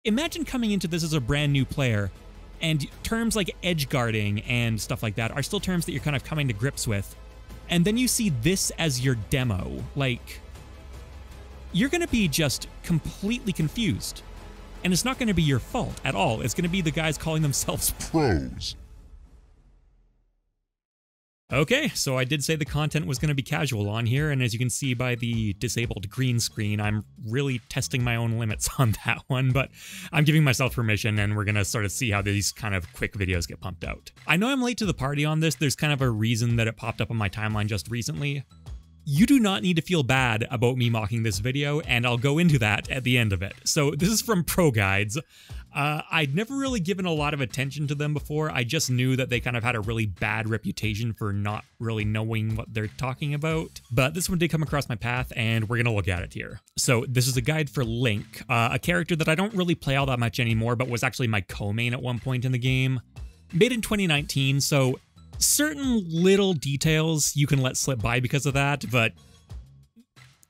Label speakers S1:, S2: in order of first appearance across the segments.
S1: imagine coming into this as a brand new player, and terms like edge guarding and stuff like that are still terms that you're kind of coming to grips with. And then you see this as your demo. Like, you're going to be just completely confused. And it's not going to be your fault at all. It's going to be the guys calling themselves pros. Okay, so I did say the content was going to be casual on here, and as you can see by the disabled green screen, I'm really testing my own limits on that one, but I'm giving myself permission, and we're going to sort of see how these kind of quick videos get pumped out. I know I'm late to the party on this. There's kind of a reason that it popped up on my timeline just recently. You do not need to feel bad about me mocking this video, and I'll go into that at the end of it. So this is from ProGuides. I'd never really given a lot of attention to them before. I just knew that they kind of had a really bad reputation for not really knowing what they're talking about. But this one did come across my path, and we're going to look at it here. So this is a guide for Link, a character that I don't really play all that much anymore, but was actually my co-main at one point in the game. Made in 2019, so certain little details you can let slip by because of that, but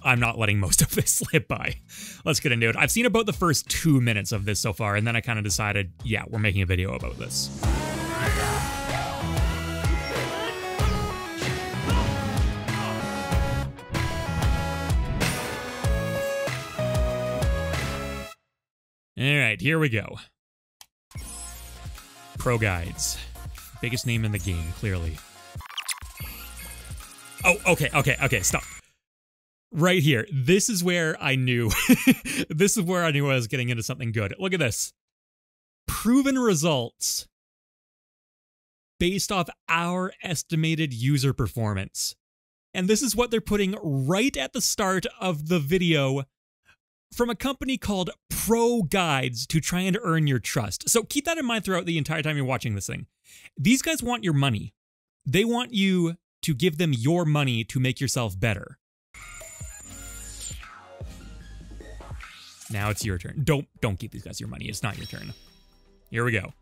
S1: I'm not letting most of this slip by. Let's get into it. I've seen about the first 2 minutes of this so far, and then I kind of decided, yeah, we're making a video about this. Alright, here we go. ProGuides. Biggest name in the game, clearly. Oh, okay, stop. Right here. This is where I knew. This is where I knew I was getting into something good. Look at this. Proven results based off our estimated user performance. And this is what they're putting right at the start of the video from a company called ProGuides to try and earn your trust. So keep that in mind throughout the entire time you're watching this thing. These guys want your money. They want you to give them your money to make yourself better. Now it's your turn. Don't give these guys your money. It's not your turn. Here we go.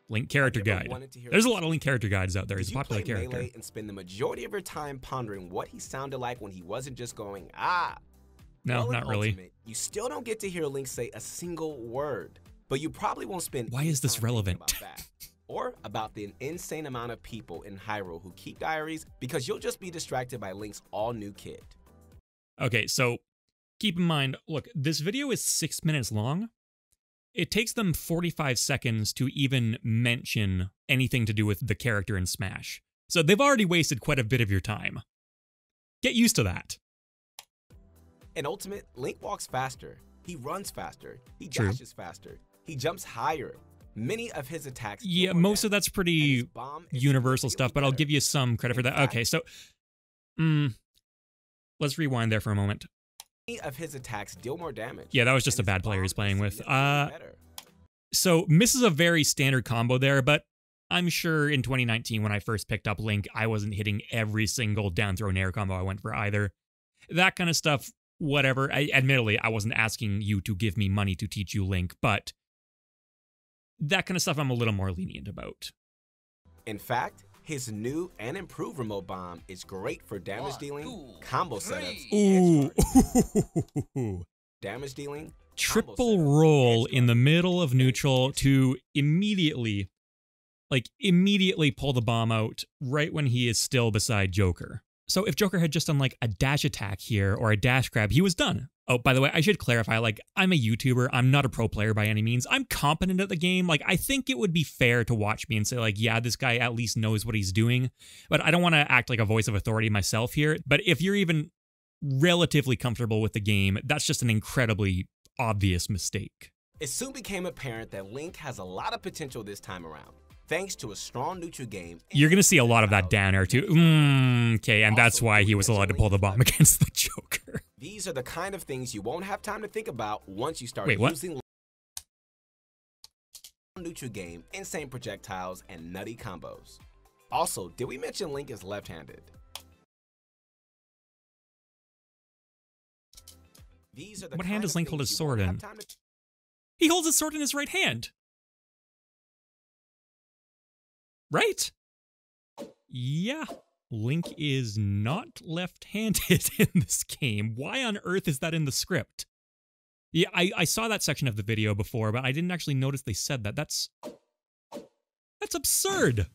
S1: Link character guide. There's a lot of Link character guides out there. He's a popular character.
S2: Melee and spend the majority of your time pondering what he sounded like when he wasn't just going, ah.
S1: No, not really.
S2: Ultimate, you still don't get to hear Link say a single word, but you probably won't spend.
S1: Why is this relevant?
S2: About that, or about the insane amount of people in Hyrule who keep diaries, because you'll just be distracted by Link's all-new kit.
S1: Okay, so keep in mind, look, this video is 6 minutes long. It takes them 45 seconds to even mention anything to do with the character in Smash. So they've already wasted quite a bit of your time. Get used to that.
S2: In Ultimate, Link walks faster, he runs faster, he dashes faster, he jumps higher. Many of his attacks...
S1: Yeah, most of that's pretty universal stuff, but I'll give you some credit for that. Okay, so... let's rewind there for a moment.
S2: Many of his attacks deal more damage.
S1: Yeah, that was just a bad player he's playing with. So misses a very standard combo there, but I'm sure in 2019 when I first picked up Link, I wasn't hitting every single down throw nair combo I went for either. That kind of stuff, whatever. Admittedly, I wasn't asking you to give me money to teach you Link, but that kind of stuff I'm a little more lenient about.
S2: In fact, his new and improved remote bomb is great for damage dealing, combo setups,
S1: Ooh.
S2: damage dealing,
S1: triple roll in the middle of neutral to immediately pull the bomb out right when he is still beside Joker. So if Joker had just done like a dash attack here or a dash grab, he was done. Oh, by the way, I should clarify, like, I'm a YouTuber. I'm not a pro player by any means. I'm competent at the game. Like, I think it would be fair to watch me and say, like, yeah, this guy at least knows what he's doing. But I don't want to act like a voice of authority myself here. But if you're even relatively comfortable with the game, that's just an incredibly obvious mistake.
S2: It soon became apparent that Link has a lot of potential this time around, thanks to a strong neutral game.
S1: You're going to see a lot of that down air too. Okay, and that's why he was allowed to pull the bomb against the Joker.
S2: These are the kind of things you won't have time to think about once you start using neutral game, insane projectiles, and nutty combos. Also, did we mention Link is left-handed?
S1: What hand does Link hold his sword in? He holds his sword in his right hand. Right? Yeah. Link is not left-handed in this game. Why on earth is that in the script? Yeah, I saw that section of the video before, but I didn't actually notice they said that. That's absurd.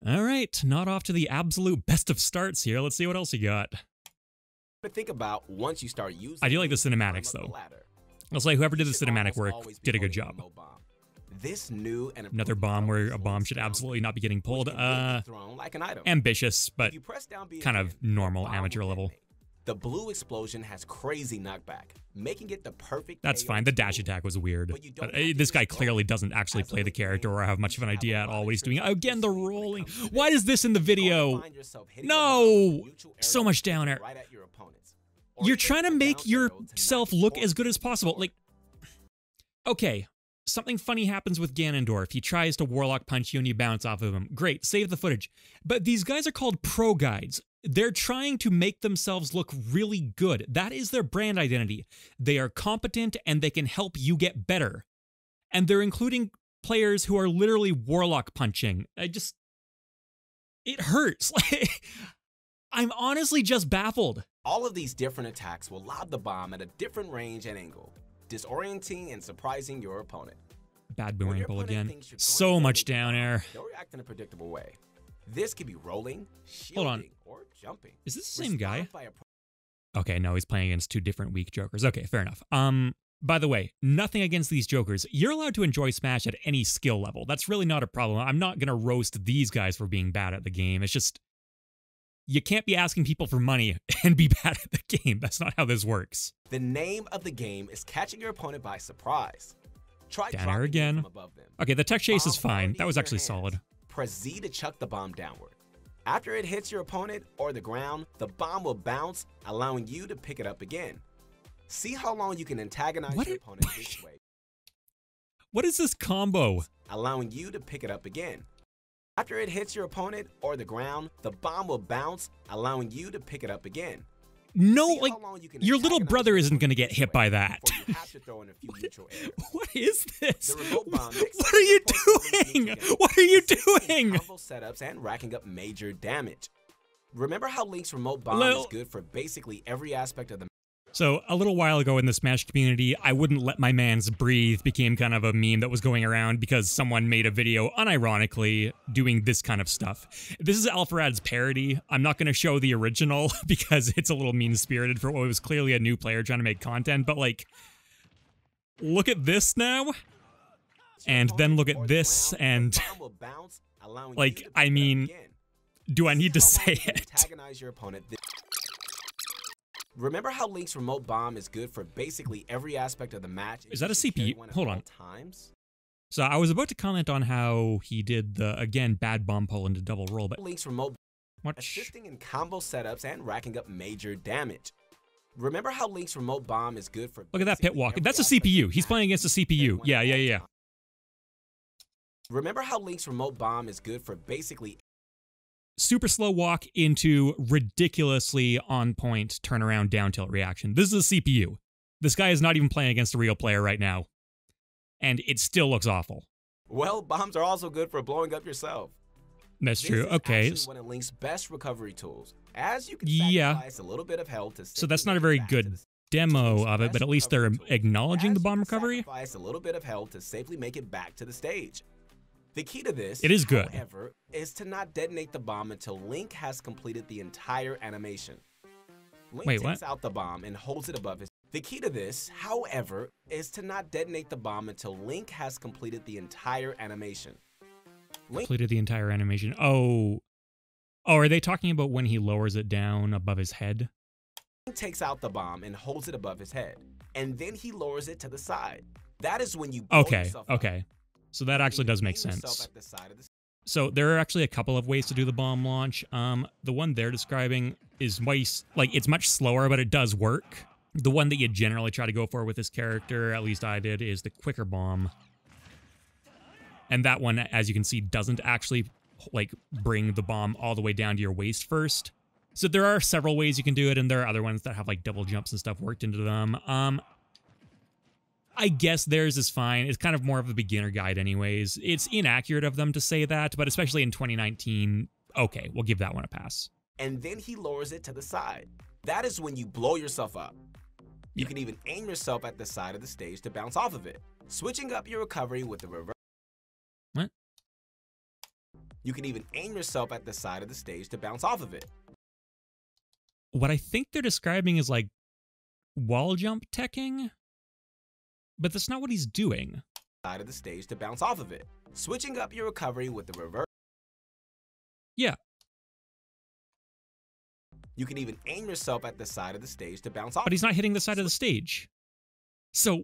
S1: All right, not off to the absolute best of starts here. Let's see what else you got.
S2: But think about once you start using.
S1: I do like the cinematics though. I'll say whoever did the cinematic work did a good job.
S2: This new and
S1: another bomb where a bomb should absolutely not be getting pulled. Ambitious, but kind of normal amateur level.
S2: The blue explosion has crazy knockback, making it the perfect.
S1: That's fine. The dash attack was weird. But this guy clearly doesn't actually play the character or have much of an idea at all what he's doing. Again, the rolling. Why is this in the video? No! So much down air. You're trying to make yourself look as good as possible. Like, okay, something funny happens with Ganondorf. He tries to Warlock punch you and you bounce off of him. Great, save the footage. But these guys are called ProGuides. They're trying to make themselves look really good. That is their brand identity. They are competent and they can help you get better. And they're including players who are literally Warlock punching. It hurts. I'm honestly just baffled.
S2: All of these different attacks will lob the bomb at a different range and angle, disorienting and surprising your opponent.
S1: Bad boomerang pull again. So much down air.
S2: They'll react in a predictable way. This could be rolling, shielding, or jumping.
S1: Is this the same guy? Okay, no, he's playing against two different weak jokers. Okay, fair enough. By the way, nothing against these jokers. You're allowed to enjoy Smash at any skill level. That's really not a problem. I'm not gonna roast these guys for being bad at the game. It's just, you can't be asking people for money and be bad at the game. That's not how this works.
S2: The name of the game is catching your opponent by surprise. Try
S1: down air again. Okay, the tech chase is fine. That was actually solid.
S2: Press Z to chuck the bomb downward. After it hits your opponent or the ground, the bomb will bounce, allowing you to pick it up again. See how long you can antagonize your opponent this way.
S1: What is this combo?
S2: Allowing you to pick it up again. After it hits your opponent or the ground, the bomb will bounce, allowing you to pick it up again.
S1: No, like, your little brother isn't going to get hit by that. What is this? What are you doing? What are you doing?
S2: Setups and racking up major damage. Remember how Link's remote bomb is good for basically every aspect of the.
S1: So, a little while ago in the Smash community, I wouldn't let my mans breathe became kind of a meme that was going around because someone made a video, unironically, doing this kind of stuff. This is Alfarad's parody. I'm not going to show the original because it's a little mean-spirited for what was clearly a new player trying to make content, but like, look at this now, and then look at this, and like, I mean, do I need to say it?
S2: Remember how Link's remote bomb is good for basically every aspect of the match?
S1: Is that a CPU? Hold on. So I was about to comment on how he did the, again, bad bomb pull into double roll, but
S2: Link's remote assisting in combo setups and racking up major damage. Remember how Link's remote bomb is good for.
S1: Look at that pit walk. That's a CPU. He's playing against a CPU. Yeah.
S2: Remember how Link's remote bomb is good for basically
S1: super slow walk into ridiculously on point turnaround down tilt reaction. This is a CPU. This guy is not even playing against a real player right now. And it still looks awful.
S2: Well, bombs are also good for blowing up yourself.
S1: That's true. Okay.
S2: This is one of Link's best recovery tools. As you can sacrifice a little bit of health to
S1: so that's not a very good demo of it, but at least they're acknowledging the bomb recovery.
S2: Sacrifice a little bit of health to safely make it back to the stage. The key to this,
S1: it is good,
S2: however, is to not detonate the bomb until Link has completed the entire animation. Link takes out the bomb and holds it above his. The key to this, however, is to not detonate the bomb until Link has completed the entire animation.
S1: Completed the entire animation. Oh, are they talking about when he lowers it down above his head?
S2: Link takes out the bomb and holds it above his head, and then he lowers it to the side. That is when you blow yourself up.
S1: So that actually does make sense. So there are actually a couple of ways to do the bomb launch. The one they're describing is it's much slower, but it does work. The one that you generally try to go for with this character, at least I did, is the quicker bomb. And that one, as you can see, doesn't actually like bring the bomb all the way down to your waist first. So there are several ways you can do it, and there are other ones that have like double jumps and stuff worked into them. I guess theirs is fine. It's kind of more of a beginner guide anyways. It's inaccurate of them to say that, but especially in 2019, okay, we'll give that one a pass.
S2: And then he lowers it to the side. That is when you blow yourself up. You can even aim yourself at the side of the stage to bounce off of it, switching up your recovery with the reverse.
S1: What?
S2: You can even aim yourself at the side of the stage to bounce off of it.
S1: What I think they're describing is like wall jump teching, but that's not what he's doing.
S2: Side of the stage to bounce off of it, switching up your recovery with the reverse.
S1: Yeah.
S2: You can even aim yourself at the side of the stage to bounce off.
S1: But he's not hitting the side of the stage. So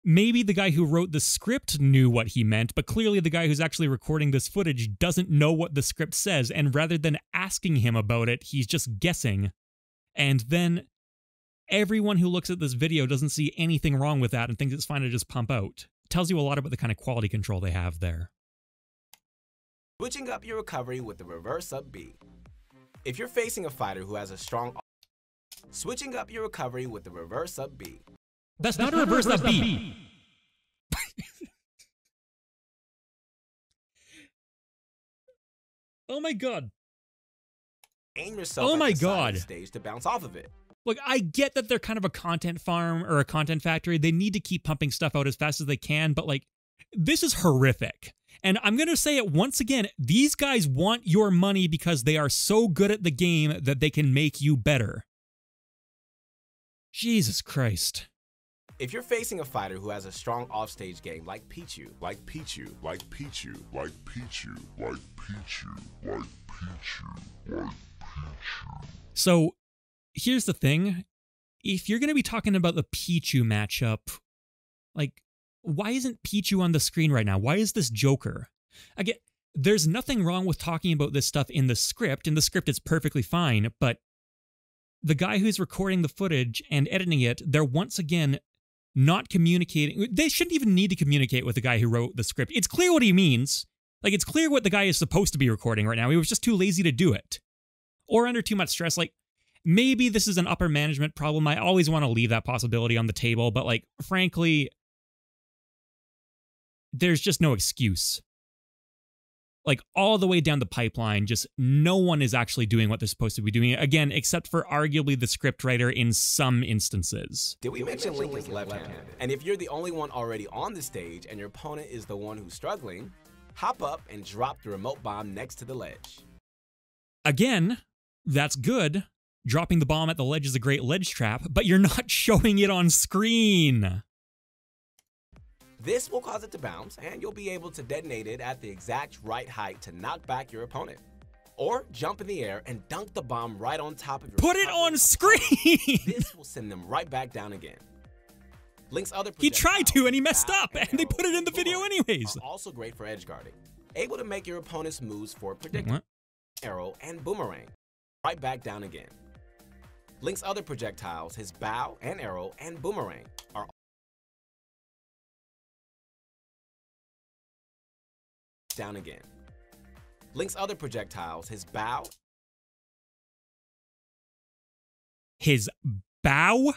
S1: maybe the guy who wrote the script knew what he meant, but clearly the guy who's actually recording this footage doesn't know what the script says, and rather than asking him about it, he's just guessing. And then everyone who looks at this video doesn't see anything wrong with that and thinks it's fine to just pump out. It tells you a lot about the kind of quality control they have there.
S2: Switching up your recovery with the reverse up B. If you're facing a fighter who has a strong... Switching up your recovery with the reverse up B.
S1: That's not a reverse up B. Oh my god.
S2: Aim yourself at the side of the stage to bounce off of it.
S1: Look, I get that they're kind of a content farm or a content factory. They need to keep pumping stuff out as fast as they can, but like, this is horrific. And I'm going to say it once again, these guys want your money because they are so good at the game that they can make you better. Jesus Christ.
S2: If you're facing a fighter who has a strong offstage game like Pichu,
S1: So, here's the thing. If you're going to be talking about the Pichu matchup, like, why isn't Pichu on the screen right now? Why is this Joker? Again, there's nothing wrong with talking about this stuff in the script. In the script, it's perfectly fine, but the guy who's recording the footage and editing it, they're once again not communicating. They shouldn't even need to communicate with the guy who wrote the script. It's clear what he means. Like, it's clear what the guy is supposed to be recording right now. He was just too lazy to do it. Or under too much stress. Like, maybe this is an upper management problem. I always want to leave that possibility on the table, but like, frankly, there's just no excuse. Like, all the way down the pipeline, just no one is actually doing what they're supposed to be doing, again, except for arguably the scriptwriter in some instances.
S2: Did we mention Link is left-handed? And if you're the only one already on the stage and your opponent is the one who's struggling, hop up and drop the remote bomb next to the ledge.
S1: Again, that's good. Dropping the bomb at the ledge is a great ledge trap, but you're not showing it on screen.
S2: This will cause it to bounce, and you'll be able to detonate it at the exact right height to knock back your opponent. Or jump in the air and dunk the bomb right on top of your
S1: Put it on screen!
S2: This will send them right back down again. Link's other
S1: he tried to, and he messed up, and they put it in the video anyways.
S2: Are also great for edge guarding. Able to make your opponent's moves for predictable. Arrow and boomerang. Right back down again. Link's other projectiles, his bow and arrow and boomerang, are down again. Link's other projectiles, his bow.
S1: His bow?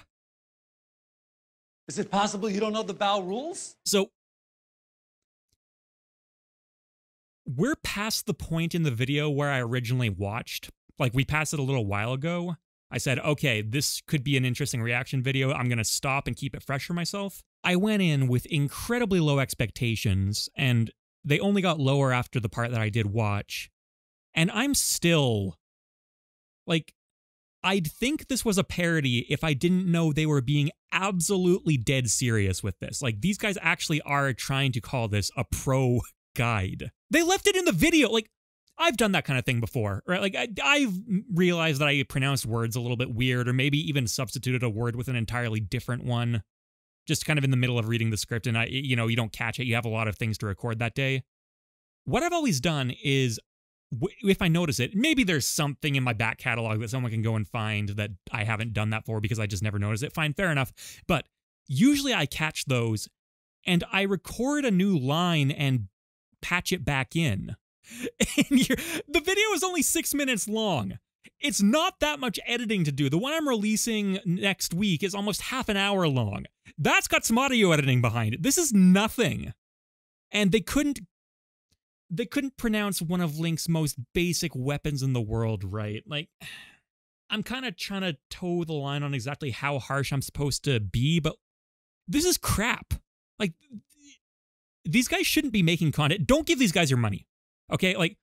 S3: Is it possible you don't know the bow rules?
S1: So, we're past the point in the video where I originally watched. Like, we passed it a little while ago. I said, okay, this could be an interesting reaction video. I'm going to stop and keep it fresh for myself. I went in with incredibly low expectations, and they only got lower after the part that I did watch. And I'm still, like, I'd think this was a parody if I didn't know they were being absolutely dead serious with this. Like, these guys actually are trying to call this a pro guide. They left it in the video. Like, I've done that kind of thing before, right? Like, I've realized that I pronounced words a little bit weird, or maybe even substituted a word with an entirely different one, just kind of in the middle of reading the script, and you don't catch it. You have a lot of things to record that day. What I've always done is, if I notice it, maybe there's something in my back catalog that someone can go and find that I haven't done that for because I just never noticed it. Fine, fair enough. But usually I catch those, and I record a new line and patch it back in. And the video is only 6 minutes long. It's not that much editing to do. The one I'm releasing next week is almost half an hour long. That's got some audio editing behind it. This is nothing. And they couldn't pronounce one of Link's most basic weapons in the world right. Like, I'm kind of trying to toe the line on exactly how harsh I'm supposed to be, but this is crap. Like, these guys shouldn't be making content. Don't give these guys your money. Okay, like,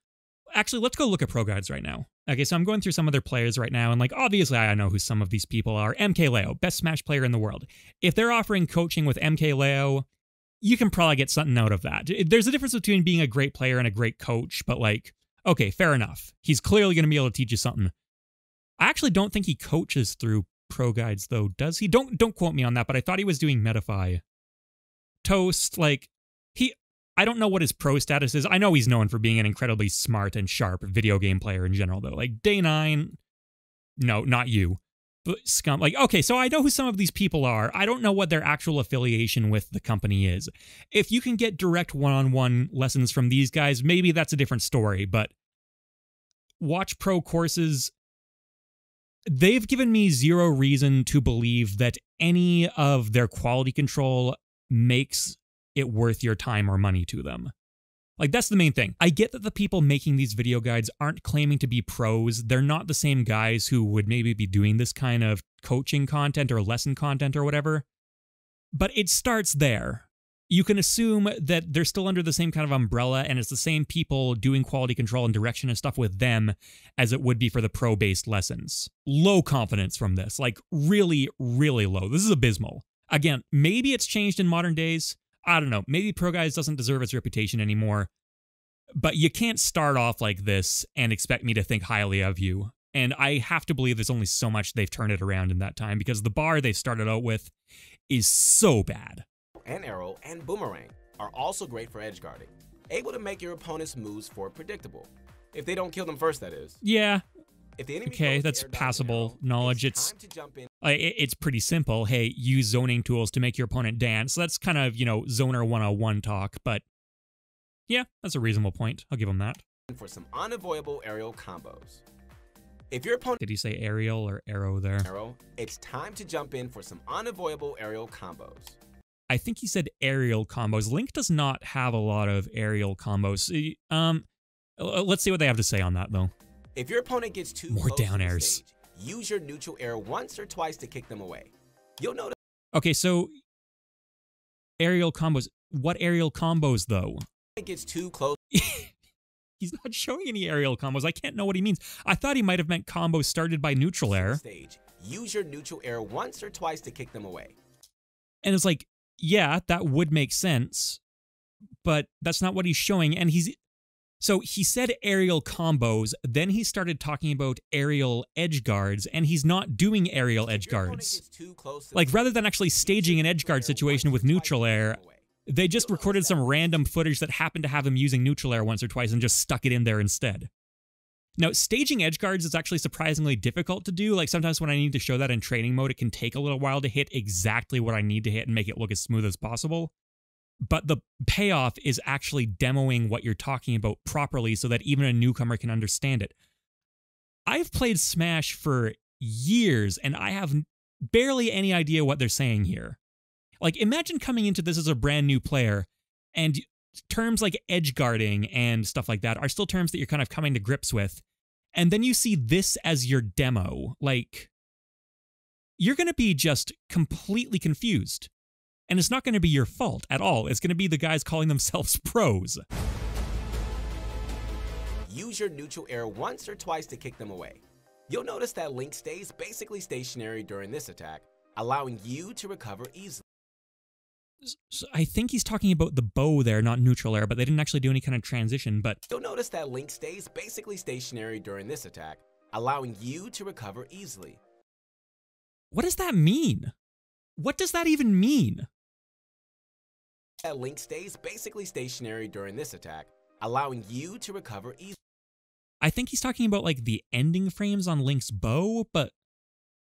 S1: actually, let's go look at ProGuides right now. Okay, so I'm going through some of their players right now, and like, obviously I know who some of these people are. MKLeo, best Smash player in the world. If they're offering coaching with MKLeo, you can probably get something out of that. There's a difference between being a great player and a great coach, but like, okay, fair enough. He's clearly going to be able to teach you something. I actually don't think he coaches through ProGuides, though, does he? Don't quote me on that, but I thought he was doing Medify. Toast, like, I don't know what his pro status is. I know he's known for being an incredibly smart and sharp video game player in general, though. Like, Day 9, no, not you. But Scum, like, okay, so I know who some of these people are. I don't know what their actual affiliation with the company is. If you can get direct one-on-one lessons from these guys, maybe that's a different story, but Watch Pro courses, they've given me zero reason to believe that any of their quality control makes it worth your time or money to them. Like, that's the main thing. I get that the people making these video guides aren't claiming to be pros. They're not the same guys who would maybe be doing this kind of coaching content or lesson content or whatever. But it starts there. You can assume that they're still under the same kind of umbrella, and it's the same people doing quality control and direction and stuff with them as it would be for the pro-based lessons. Low confidence from this. Like, really, really low. This is abysmal. Again, maybe it's changed in modern days. I don't know, maybe ProGuides doesn't deserve its reputation anymore, but you can't start off like this and expect me to think highly of you. And I have to believe there's only so much they've turned it around in that time, because the bar they started out with is so bad.
S2: And arrow and boomerang are also great for edge guarding, able to make your opponent's moves more predictable. If they don't kill them first, that is.
S1: Yeah.
S2: If the enemy
S1: okay, that's passable knowledge. It's pretty simple. Hey, use zoning tools to make your opponent dance. So that's kind of, you know, Zoner 101 talk, but yeah, that's a reasonable point. I'll give him that.
S2: For some unavoidable aerial combos. If your opponent...
S1: Did he say aerial or arrow there?
S2: Arrow, it's time to jump in for some unavoidable aerial combos.
S1: I think he said aerial combos. Link does not have a lot of aerial combos. Let's see what they have to say on that, though.
S2: If your opponent gets too
S1: more down airs,
S2: use your neutral air once or twice to kick them away. You'll notice.
S1: Okay, so aerial combos. What aerial combos, though?
S2: It gets too close.
S1: He's not showing any aerial combos. I can't know what he means. I thought he might have meant combos started by neutral air.
S2: Stage. Use your neutral air once or twice to kick them away.
S1: And it's like, yeah, that would make sense, but that's not what he's showing. And so he said aerial combos, then he started talking about aerial edge guards, and he's not doing aerial edge guards. Like, rather than actually staging an edge guard situation with neutral air, they just recorded some random footage that happened to have him using neutral air once or twice and just stuck it in there instead. Now, staging edge guards is actually surprisingly difficult to do. Like, sometimes when I need to show that in training mode, it can take a little while to hit exactly what I need to hit and make it look as smooth as possible. But the payoff is actually demoing what you're talking about properly so that even a newcomer can understand it. I've played Smash for years, and I have barely any idea what they're saying here. Like, imagine coming into this as a brand new player, and terms like edge guarding and stuff like that are still terms that you're kind of coming to grips with, and then you see this as your demo. Like, you're going to be just completely confused. And it's not going to be your fault at all. It's going to be the guys calling themselves pros.
S2: Use your neutral air once or twice to kick them away. You'll notice that Link stays basically stationary during this attack, allowing you to recover easily.
S1: So I think he's talking about the bow there, not neutral air, but they didn't actually do any kind of transition, but...
S2: You'll notice that Link stays basically stationary during this attack, allowing you to recover easily.
S1: What does that mean? What does that even mean?
S2: That Link stays basically stationary during this attack, allowing you to recover easily.
S1: I think he's talking about, like, the ending frames on Link's bow, but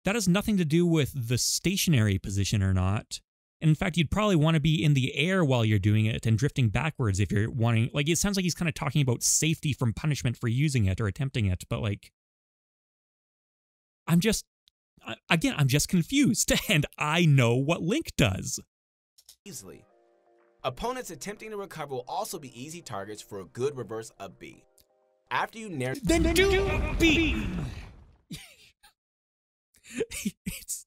S1: that has nothing to do with the stationary position or not. In fact, you'd probably want to be in the air while you're doing it and drifting backwards if you're wanting... Like, it sounds like he's kind of talking about safety from punishment for using it or attempting it, but, like... I'm just confused, and I know what Link does.
S2: Easily. Opponents attempting to recover will also be easy targets for a good reverse up B. After you nair...
S1: Then do a beam! It's...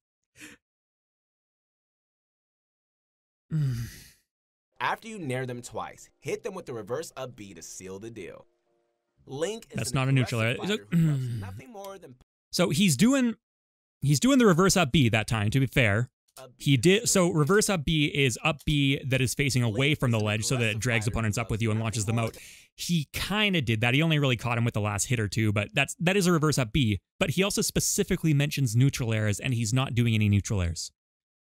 S2: After you nair them twice, hit them with the reverse up B to seal the deal. Link is
S1: That's not a neutral air.
S2: nothing more than...
S1: So he's doing the reverse up B that time, to be fair. He did so reverse up B is up B that is facing away from the ledge so that it drags opponents up with you and launches them out. He kind of did that. He only really caught him with the last hit or two, but that is a reverse up B. But he also specifically mentions neutral airs, and he's not doing any neutral airs.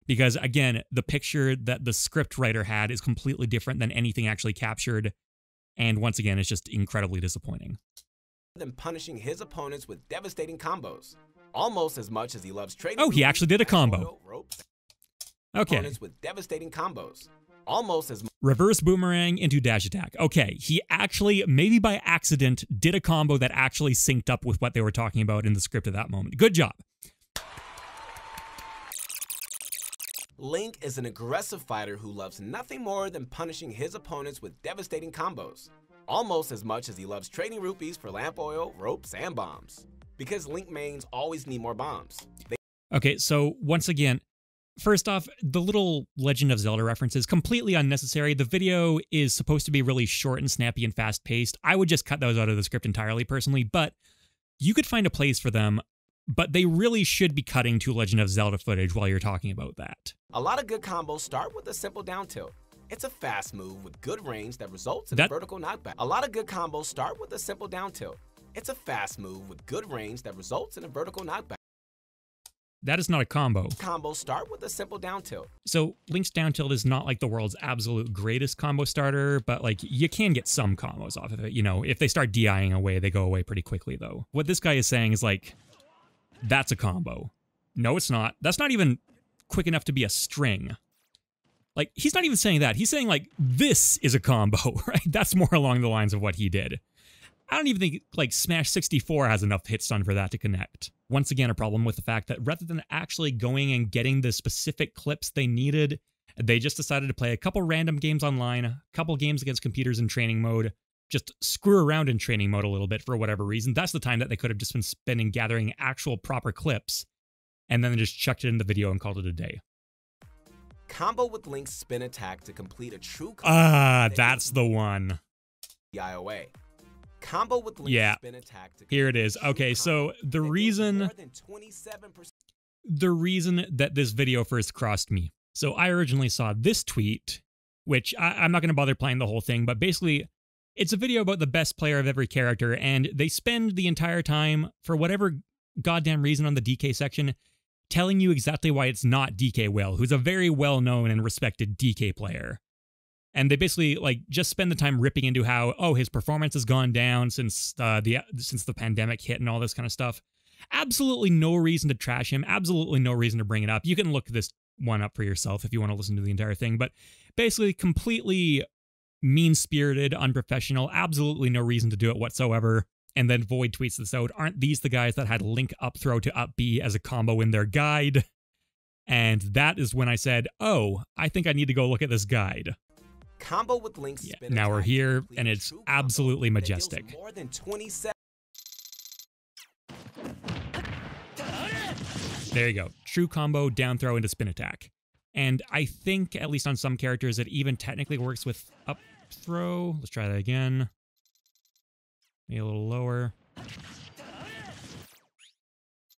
S1: Because again, the picture that the script writer had is completely different than anything actually captured. And once again, it's just incredibly disappointing.
S2: Than punishing his opponents with devastating combos. Almost as much as he loves trading.
S1: Oh, he actually did a combo. Okay.
S2: Opponents with devastating combos. Almost as much.
S1: Reverse boomerang into dash attack. Okay, he actually, maybe by accident, did a combo that actually synced up with what they were talking about in the script at that moment. Good job.
S2: Link is an aggressive fighter who loves nothing more than punishing his opponents with devastating combos. Almost as much as he loves trading rupees for lamp oil, ropes, and bombs. Because Link mains always need more bombs.
S1: Okay, so once again, first off, the little Legend of Zelda references, completely unnecessary. The video is supposed to be really short and snappy and fast-paced. I would just cut those out of the script entirely, personally, but you could find a place for them, but they really should be cutting to Legend of Zelda footage while you're talking about that.
S2: A lot of good combos start with a simple down tilt. It's a fast move with good range that results in a vertical knockback. A lot of good combos start with a simple down tilt. It's a fast move with good range that results in a vertical knockback.
S1: That is not a combo.
S2: Combos start with a simple down tilt.
S1: So Link's down tilt is not like the world's absolute greatest combo starter, but like you can get some combos off of it. You know, if they start DIing away, they go away pretty quickly though. What this guy is saying is like, that's a combo. No, it's not. That's not even quick enough to be a string. Like, he's not even saying that. He's saying like, this is a combo, right? That's more along the lines of what he did. I don't even think like Smash 64 has enough hit stun for that to connect. Once again, a problem with the fact that rather than actually going and getting the specific clips they needed, they just decided to play a couple random games online, a couple games against computers in training mode, just screw around in training mode a little bit for whatever reason. That's the time that they could have just been spending gathering actual proper clips, and then they just chucked it in the video and called it a day.
S2: Combo with Link's spin attack to complete a true combo.
S1: Ah, that's the one.
S2: DIOA. Combo with Link's spin attack to
S1: here it is. Okay, so the reason that this video first crossed me. So I originally saw this tweet, which I'm not going to bother playing the whole thing, but basically it's a video about the best player of every character, and they spend the entire time, for whatever goddamn reason on the DK section, telling you exactly why it's not DK Will, who's a very well-known and respected DK player. And they basically like just spend the time ripping into how, oh, his performance has gone down since the pandemic hit and all this kind of stuff. Absolutely no reason to trash him. Absolutely no reason to bring it up. You can look this one up for yourself if you want to listen to the entire thing. But basically completely mean-spirited, unprofessional, absolutely no reason to do it whatsoever. And then Void tweets this out. Aren't these the guys that had Link up throw to up B as a combo in their guide? And that is when I said, oh, I think I need to go look at this guide.
S2: Combo with Link's spin
S1: now we're here, and it's absolutely majestic.
S2: More than 27.
S1: There you go. True combo, down throw into spin attack. And I think, at least on some characters, it even technically works with up throw. Let's try that again. Maybe a little lower.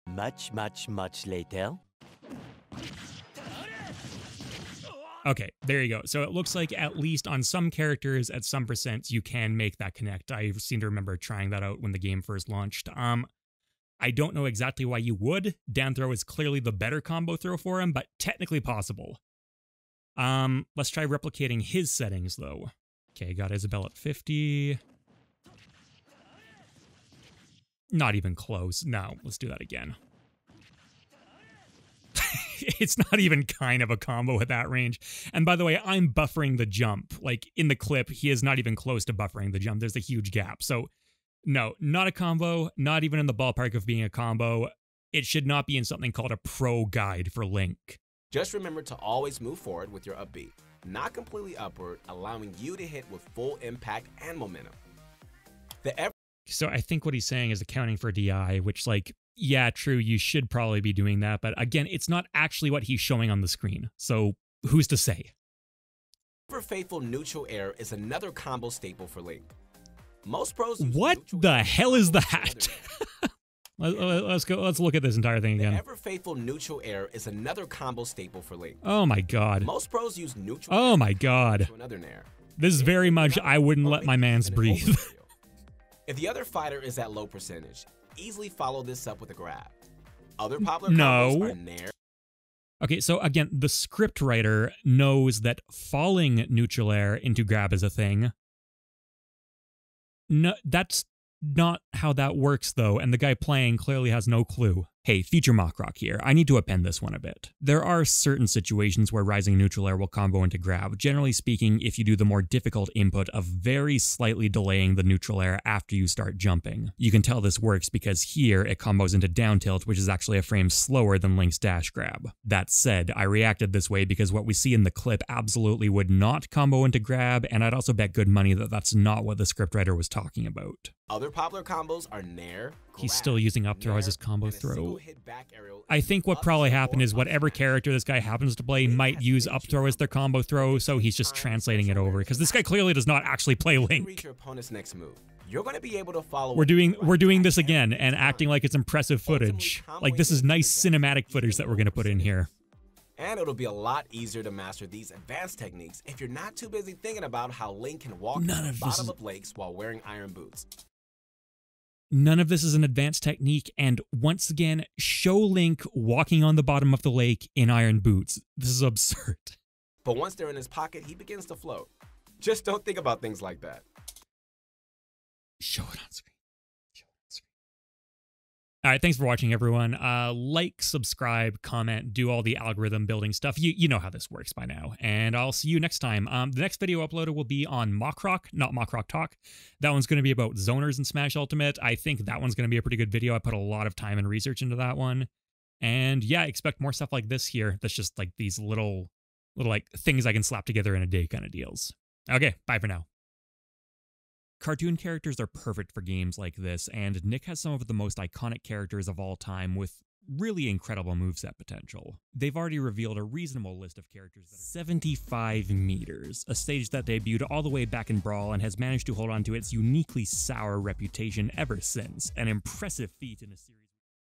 S4: Much later.
S1: Okay, there you go. So it looks like at least on some characters at some percents you can make that connect. I seem to remember trying that out when the game first launched. I don't know exactly why you would. Down throw is clearly the better combo throw for him, but technically possible. Let's try replicating his settings though. Okay, got Isabelle at 50. Not even close. No, let's do that again. It's not even kind of a combo at that range. And by the way, I'm buffering the jump. Like in the clip, he is not even close to buffering the jump. There's a huge gap. So no, not a combo, not even in the ballpark of being a combo. It should not be in something called a pro guide for Link.
S2: Just remember to always move forward with your up B, not completely upward, allowing you to hit with full impact and momentum.
S1: So I think what he's saying is accounting for DI, which, like, yeah, true, you should probably be doing that. But again, it's not actually what he's showing on the screen. So who's to say?
S2: Ever faithful neutral air is another combo staple for Link. Most pros use
S1: What the hell is that? Let's go. Let's look at this entire thing again.
S2: The ever faithful neutral air is another combo staple for Link.
S1: Oh my god.
S2: Most pros use neutral.
S1: Oh my god.
S2: To another nair.
S1: This is very much I wouldn't let my mans breathe.
S2: If the other fighter is at low percentage, easily follow this up with a grab. Other popular combos are nair.
S1: Okay, so again, the script writer knows that falling neutral air into grab is a thing. No, that's not how that works, though, and the guy playing clearly has no clue. Hey, future MockRock here. I need to append this one a bit. There are certain situations where rising neutral air will combo into grab, generally speaking if you do the more difficult input of very slightly delaying the neutral air after you start jumping. You can tell this works because here it combos into down tilt, which is actually a frame slower than Link's dash grab. That said, I reacted this way because what we see in the clip absolutely would not combo into grab, and I'd also bet good money that that's not what the scriptwriter was talking about.
S2: Other popular combos are nair, grab,
S1: he's still using up throw as his combo throw. I think what probably happened is whatever character this guy happens to play might use up throw as their combo throw, so he's just translating it over, because this guy clearly does not actually play Link.
S2: Your opponent's next move. You're going to be able to follow.
S1: We're doing this again and acting like it's impressive footage. Like this is nice cinematic footage that we're going to put in here.
S2: And it'll be a lot easier to master these advanced techniques if you're not too busy thinking about how Link can walk to the bottom of lakes while wearing iron boots.
S1: None of this is an advanced technique, and once again, show Link walking on the bottom of the lake in iron boots. This is absurd.
S2: But once they're in his pocket, he begins to float. Just don't think about things like that.
S1: Show it on screen. All right, thanks for watching, everyone. Like, subscribe, comment, do all the algorithm building stuff. You know how this works by now. And I'll see you next time. The next video uploaded will be on MockRock, not MockRockTalk. That one's going to be about zoners in Smash Ultimate. I think that one's going to be a pretty good video. I put a lot of time and research into that one. And yeah, expect more stuff like this here. That's just like these little like things I can slap together in a day kind of deals. Okay, bye for now. Cartoon characters are perfect for games like this, and Nick has some of the most iconic characters of all time with really incredible moveset potential. They've already revealed a reasonable list of characters that are 75 meters, a stage that debuted all the way back in Brawl and has managed to hold on to its uniquely sour reputation ever since, an impressive feat in a series